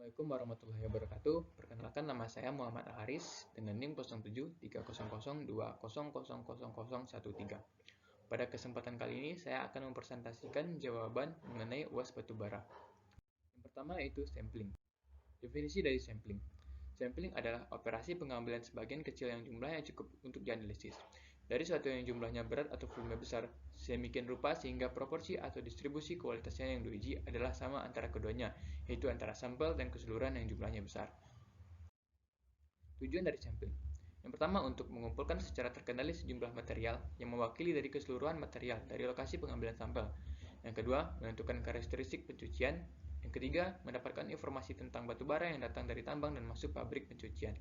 Assalamualaikum warahmatullahi wabarakatuh. Perkenalkan, nama saya Muhammad Al-Haris dengan NIM 073002000013. Pada kesempatan kali ini saya akan mempresentasikan jawaban mengenai UAS batubara. Yang pertama yaitu sampling. Definisi dari sampling. Sampling adalah operasi pengambilan sebagian kecil yang jumlahnya cukup untuk dianalisis dari suatu yang jumlahnya berat atau volume besar sedemikian rupa sehingga proporsi atau distribusi kualitasnya yang diuji adalah sama antara keduanya, yaitu antara sampel dan keseluruhan yang jumlahnya besar. Tujuan dari sampling. Yang pertama, untuk mengumpulkan secara terkendali sejumlah material yang mewakili dari keseluruhan material dari lokasi pengambilan sampel. Yang kedua, menentukan karakteristik pencucian. Yang ketiga, mendapatkan informasi tentang batubara yang datang dari tambang dan masuk pabrik pencucian.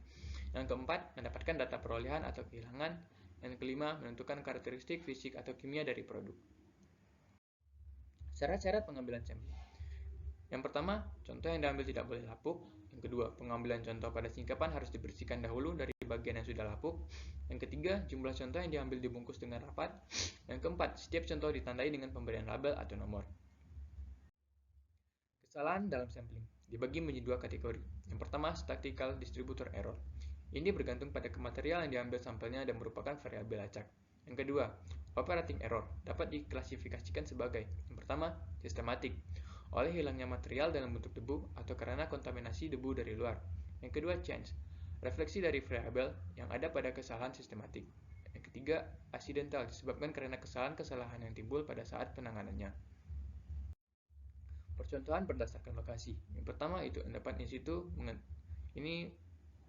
Yang keempat, mendapatkan data perolehan atau kehilangan. Yang kelima, menentukan karakteristik fisik atau kimia dari produk. Syarat-syarat pengambilan sampel. Yang pertama, contoh yang diambil tidak boleh lapuk. Yang kedua, pengambilan contoh pada singkapan harus dibersihkan dahulu dari bagian yang sudah lapuk. Yang ketiga, jumlah contoh yang diambil dibungkus dengan rapat. Yang keempat, setiap contoh ditandai dengan pemberian label atau nomor. Kesalahan dalam sampling dibagi menjadi dua kategori. Yang pertama, statistical distributor error. Ini bergantung pada material yang diambil sampelnya dan merupakan variabel acak. Yang kedua, operating error dapat diklasifikasikan sebagai: yang pertama, sistematik, oleh hilangnya material dalam bentuk debu atau karena kontaminasi debu dari luar. Yang kedua, change, refleksi dari variabel yang ada pada kesalahan sistematik. Yang ketiga, accidental, disebabkan karena kesalahan-kesalahan yang timbul pada saat penanganannya. Percontohan berdasarkan lokasi. Yang pertama itu endapan in situ. Ini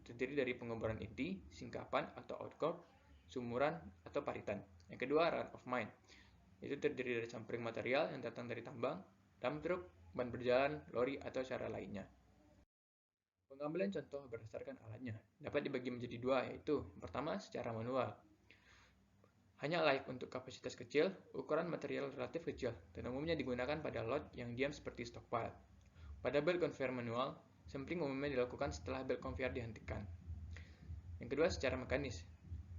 terdiri dari pengeboran inti, singkapan atau outcrop, sumuran atau paritan. Yang kedua, run of mine. Itu terdiri dari sampling material yang datang dari tambang, dump truck, ban berjalan, lori, atau cara lainnya. Pengambilan contoh berdasarkan alatnya dapat dibagi menjadi dua, yaitu pertama, secara manual. Hanya layak untuk kapasitas kecil, ukuran material relatif kecil, dan umumnya digunakan pada lot yang diam seperti stockpile. Pada belt conveyor manual, sampling umumnya dilakukan setelah belt conveyor dihentikan. Yang kedua, secara mekanis.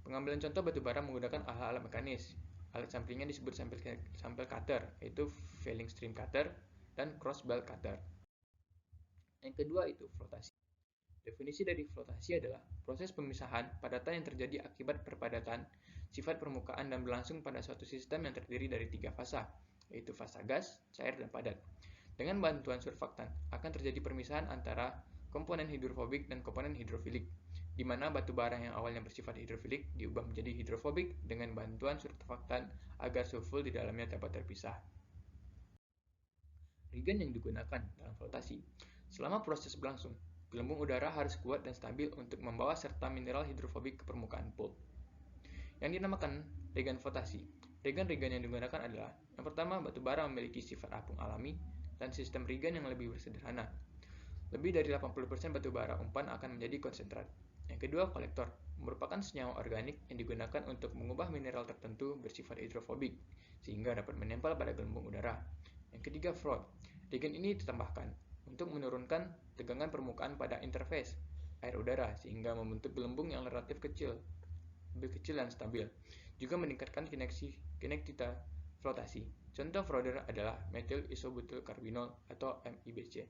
Pengambilan contoh batubara menggunakan alat mekanis. Alat samplingnya disebut sampel cutter, yaitu filling stream cutter dan cross belt cutter. Yang kedua itu flotasi. Definisi dari flotasi adalah proses pemisahan padatan yang terjadi akibat perpadatan sifat permukaan dan berlangsung pada suatu sistem yang terdiri dari tiga fasa, yaitu fasa gas, cair, dan padat. Dengan bantuan surfaktan, akan terjadi permisahan antara komponen hidrofobik dan komponen hidrofilik, di mana batu bara yang awalnya bersifat hidrofilik diubah menjadi hidrofobik dengan bantuan surfaktan agar sulfur di dalamnya dapat terpisah. Reagen yang digunakan dalam flotasi. Selama proses berlangsung, gelembung udara harus kuat dan stabil untuk membawa serta mineral hidrofobik ke permukaan pulp. Yang dinamakan reagen flotasi. Reagen-reagen yang digunakan adalah: yang pertama, batu bara memiliki sifat apung alami dan sistem reagen yang lebih sederhana. Lebih dari 80% batu bara umpan akan menjadi konsentrat. Yang kedua, kolektor, merupakan senyawa organik yang digunakan untuk mengubah mineral tertentu bersifat hidrofobik sehingga dapat menempel pada gelembung udara. Yang ketiga, froth. Reagen ini ditambahkan untuk menurunkan tegangan permukaan pada interface air udara sehingga membentuk gelembung yang relatif lebih kecil dan stabil. Juga meningkatkan kinetika flotasi. Contoh frother adalah methyl isobutylcarbinol atau MIBC.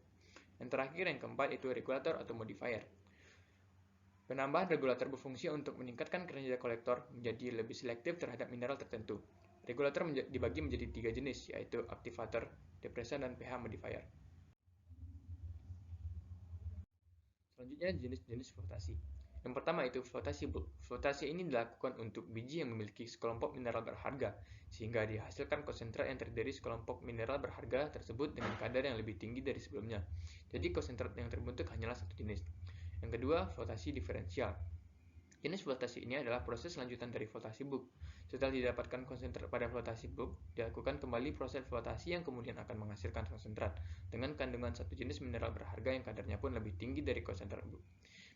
Yang terakhir, yang keempat, itu regulator atau modifier. Penambahan regulator berfungsi untuk meningkatkan kinerja kolektor menjadi lebih selektif terhadap mineral tertentu. Regulator dibagi menjadi tiga jenis, yaitu aktivator, depressor, dan pH modifier. Selanjutnya, jenis-jenis flotasi. Yang pertama itu flotasi bulk. Flotasi ini dilakukan untuk biji yang memiliki sekelompok mineral berharga, sehingga dihasilkan konsentrat yang terdiri sekelompok mineral berharga tersebut dengan kadar yang lebih tinggi dari sebelumnya. Jadi konsentrat yang terbentuk hanyalah satu jenis. Yang kedua, flotasi diferensial. Jenis flotasi ini adalah proses lanjutan dari flotasi bulk. Setelah didapatkan konsentrat pada flotasi bulk, dilakukan kembali proses flotasi yang kemudian akan menghasilkan konsentrat dengan kandungan satu jenis mineral berharga yang kadarnya pun lebih tinggi dari konsentrat bulk.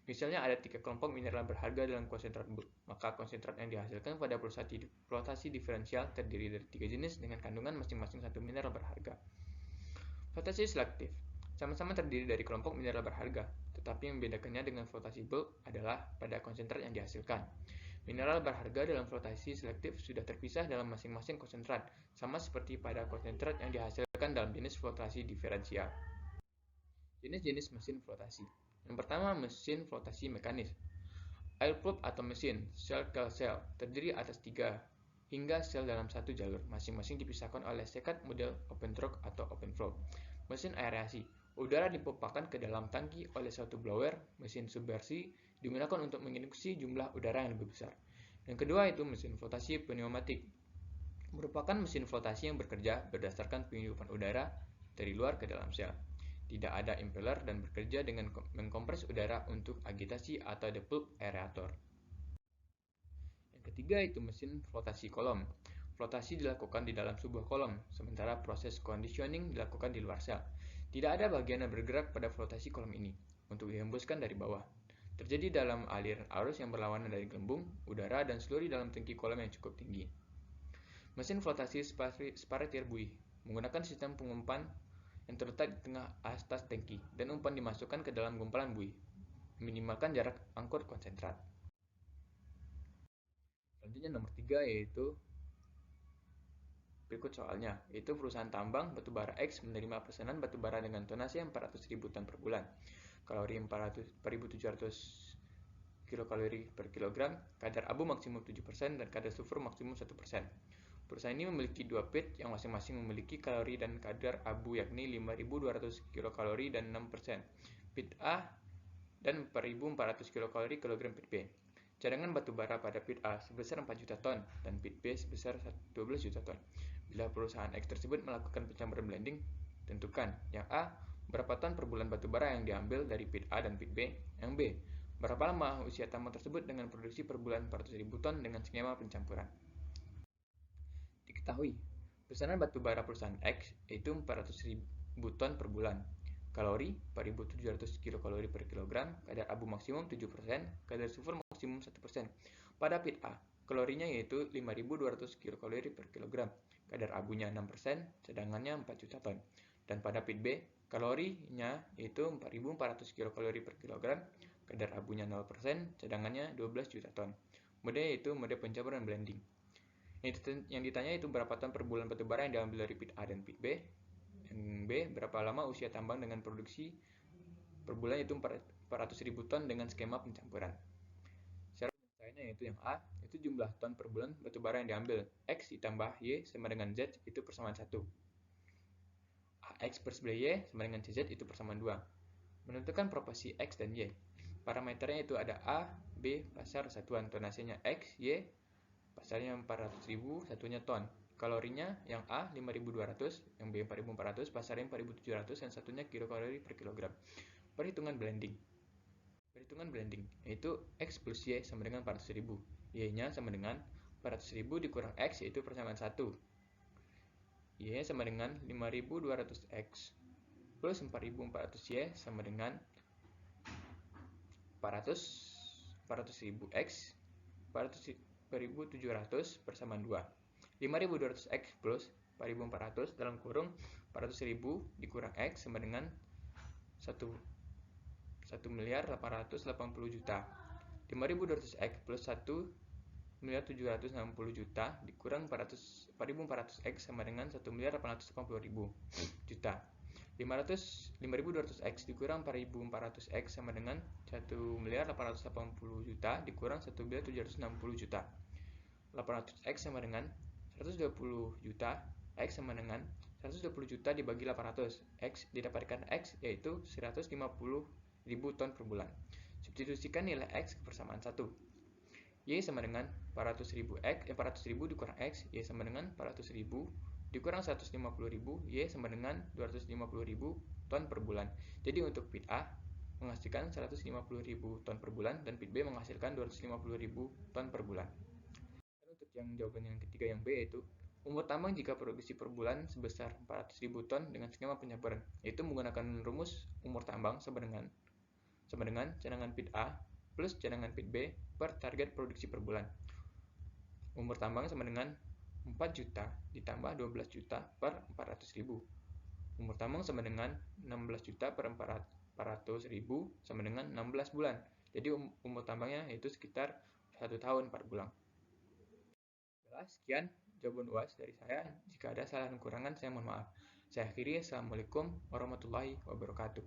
Misalnya ada 3 kelompok mineral berharga dalam konsentrat bulk, maka konsentrat yang dihasilkan pada flotasi diferensial terdiri dari 3 jenis dengan kandungan masing-masing satu mineral berharga. Flotasi selektif sama-sama terdiri dari kelompok mineral berharga, tetapi yang membedakannya dengan flotasi bulk adalah pada konsentrat yang dihasilkan. Mineral berharga dalam flotasi selektif sudah terpisah dalam masing-masing konsentrat, sama seperti pada konsentrat yang dihasilkan dalam jenis flotasi diferensial. Jenis-jenis mesin flotasi. Yang pertama, mesin flotasi mekanis. Air pump atau mesin sel ke sel terdiri atas 3 hingga sel dalam satu jalur, masing-masing dipisahkan oleh sekat model open stroke atau open flow. Mesin aerasi. Udara dipompakan ke dalam tangki oleh suatu blower. Mesin submersi digunakan untuk menginjeksi jumlah udara yang lebih besar. Yang kedua itu mesin flotasi pneumatik. Merupakan mesin flotasi yang bekerja berdasarkan penghidupan udara dari luar ke dalam sel. Tidak ada impeller dan bekerja dengan mengkompres udara untuk agitasi atau depulp aerator. Yang ketiga itu mesin flotasi kolom. Flotasi dilakukan di dalam sebuah kolom, sementara proses conditioning dilakukan di luar sel. Tidak ada bagian yang bergerak pada flotasi kolom ini untuk dihembuskan dari bawah. Terjadi dalam aliran arus yang berlawanan dari gelembung, udara, dan seluruh dalam tangki kolom yang cukup tinggi. Mesin flotasi separator buih menggunakan sistem pengumpan yang terletak di tengah atas tangki dan umpan dimasukkan ke dalam gumpalan buih, meminimalkan jarak angkut konsentrat. Selanjutnya nomor 3 yaitu berikut soalnya, yaitu perusahaan tambang batubara X menerima pesanan batubara dengan tonase 400.000 ton per bulan, kalori 4.700 kilokalori per kilogram, kadar abu maksimum 7% dan kadar sulfur maksimum 1%. Perusahaan ini memiliki dua pit yang masing-masing memiliki kalori dan kadar abu yakni 5.200 kilokalori dan 6%. Pit A dan 4.400 kilokalori kilogram pit B. Cadangan batubara pada pit A sebesar 4 juta ton dan pit B sebesar 12 juta ton. Bila perusahaan X tersebut melakukan pencampuran blending, tentukan yang A, berapa ton per bulan batubara yang diambil dari pit A dan pit B, yang B, berapa lama usia tambang tersebut dengan produksi per bulan 400.000 ton dengan skema pencampuran. Diketahui, pesanan batubara perusahaan X yaitu 400.000 ton per bulan. Kalori 4.700 kilokalori per kilogram, kadar abu maksimum 7%, kadar sulfur maksimum 1%. Pada pit A, kalorinya yaitu 5.200 kilokalori per kilogram, kadar abunya 6%, cadangannya 4 juta ton. Dan pada pit B, kalorinya yaitu 4.400 kilokalori per kilogram, kadar abunya 0%, cadangannya 12 juta ton. Mode yaitu mode pencampuran blending. Yang ditanya itu berapa ton per bulan batubara yang diambil dari pit A dan pit B. Yang B, berapa lama usia tambang dengan produksi per bulan itu 400.000 ton dengan skema pencampuran. Syarat penyelesaiannya yaitu yang A, itu jumlah ton per bulan batubara yang diambil. X ditambah Y sama dengan Z itu persamaan 1. X per sebelah Y sama dengan CZ itu persamaan 2. Menentukan proporsi X dan Y. Parameternya itu ada A, B, pasar satuan tonasenya X, Y, pasarnya 400.000, satunya ton. Kalorinya yang A 5.200, yang B 4.400, pasarnya 4.700, dan satunya kilokalori per kilogram. Perhitungan blending. Perhitungan blending yaitu X plus Y sama dengan 400.000. Y-nya sama dengan 400.000 dikurang X yaitu persamaan 1. Y sama dengan 5.200X plus 4.400Y sama dengan 400.000X 4.700 persamaan 2. 5.200X plus 4.400 dalam kurung 400.000 dikurang X sama dengan 1.880.000.000. 5.200X plus 1.760.000.000 dikurang 4.400X sama dengan 1.880.000.000. 5.200X dikurang 4.400X sama dengan 1.880.000.000 dikurang 1.760.000.000. 800X sama dengan 120 juta, X sama dengan 120 juta dibagi 800. X didapatkan X yaitu 150.000 ton per bulan. Substitusikan nilai X ke persamaan 1. Y sama dengan 400.000 dikurang X, Y sama dengan 400.000 dikurang 150.000, Y sama dengan 250.000 ton per bulan. Jadi untuk pit A menghasilkan 150.000 ton per bulan dan pit B menghasilkan 250.000 ton per bulan. Untuk yang jawaban yang ketiga yang B yaitu umur tambang jika produksi per bulan sebesar 400.000 ton dengan skema pencampuran, yaitu menggunakan rumus umur tambang sama dengan cadangan pit A plus cadangan pit B per target produksi per bulan. Umur tambang sama dengan 4 juta ditambah 12 juta per 400.000. Umur tambang sama dengan 16 juta per 400.000 sama dengan 16 bulan. Jadi umur tambangnya yaitu sekitar 1 tahun 4 bulan. Sekian jawaban UAS dari saya. Jika ada salah dan kekurangan, saya mohon maaf. Saya akhiri. Assalamualaikum warahmatullahi wabarakatuh.